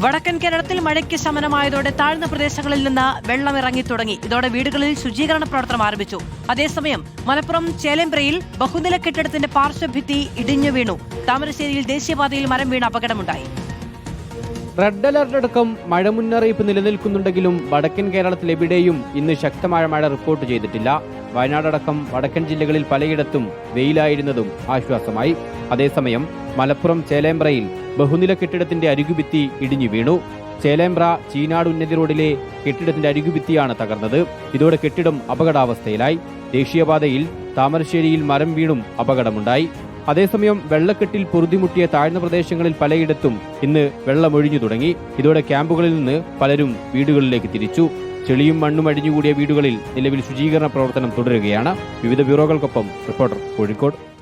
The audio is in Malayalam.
വടക്കൻ കേരളത്തിൽ മഴയ്ക്ക് ശമനമായതോടെ താഴ്ന്ന പ്രദേശങ്ങളിൽ നിന്ന് വെള്ളം ഇറങ്ങി തുടങ്ങി. ഇതോടെ വീടുകളിൽ ശുചീകരണ പ്രവർത്തനം ആരംഭിച്ചു. അതേസമയം മലപ്പുറം ചേലേമ്പ്രയിൽ ബഹുനില കെട്ടിടത്തിന്റെ പാർശ്വഭിത്തി ഇടിഞ്ഞു വീണു. താമരശ്ശേരിയിൽ ദേശീയപാതയിൽ മരം വീണ് അപകടമുണ്ടായി. റെഡ് അലർട്ട് അടക്കം മഴ മുന്നറിയിപ്പ് നിലനിൽക്കുന്നുണ്ടെങ്കിലും വടക്കൻ കേരളത്തിൽ എവിടെയും ഇന്ന് ശക്തമായ മഴ റിപ്പോർട്ട് ചെയ്തിട്ടില്ല. വയനാടടക്കം വടക്കൻ ജില്ലകളിൽ പലയിടത്തും വെയിലായിരുന്നതും ആശ്വാസമായി. അതേസമയം മലപ്പുറം ചേലേമ്പ്രയിൽ ബഹുനില കെട്ടിടത്തിന്റെ അരികുഭിത്തി ഇടിഞ്ഞു വീണു. ചേലേമ്പ്ര ചീനാട് ഉന്നതി റോഡിലെ കെട്ടിടത്തിന്റെ അരികുഭിത്തിയാണ് തകർന്നത്. ഇതോടെ കെട്ടിടം അപകടാവസ്ഥയിലായി. ദേശീയപാതയിൽ താമരശ്ശേരിയിൽ മരം വീണും അപകടമുണ്ടായി. അതേസമയം വെള്ളക്കെട്ടിൽ പൊറുതിമുട്ടിയ താഴ്ന്ന പ്രദേശങ്ങളിൽ പലയിടത്തും ഇന്ന് വെള്ളമൊഴിഞ്ഞു തുടങ്ങി. ഇതോടെ ക്യാമ്പുകളിൽ നിന്ന് പലരും വീടുകളിലേക്ക് തിരിച്ചു. ചെളിയും മണ്ണും അടിഞ്ഞുകൂടിയ വീടുകളിൽ നിലവിൽ ശുചീകരണ പ്രവർത്തനം തുടരുകയാണ്. വിവിധ ബ്യൂറോകൾക്കൊപ്പം റിപ്പോർട്ടർ കോഴിക്കോട്.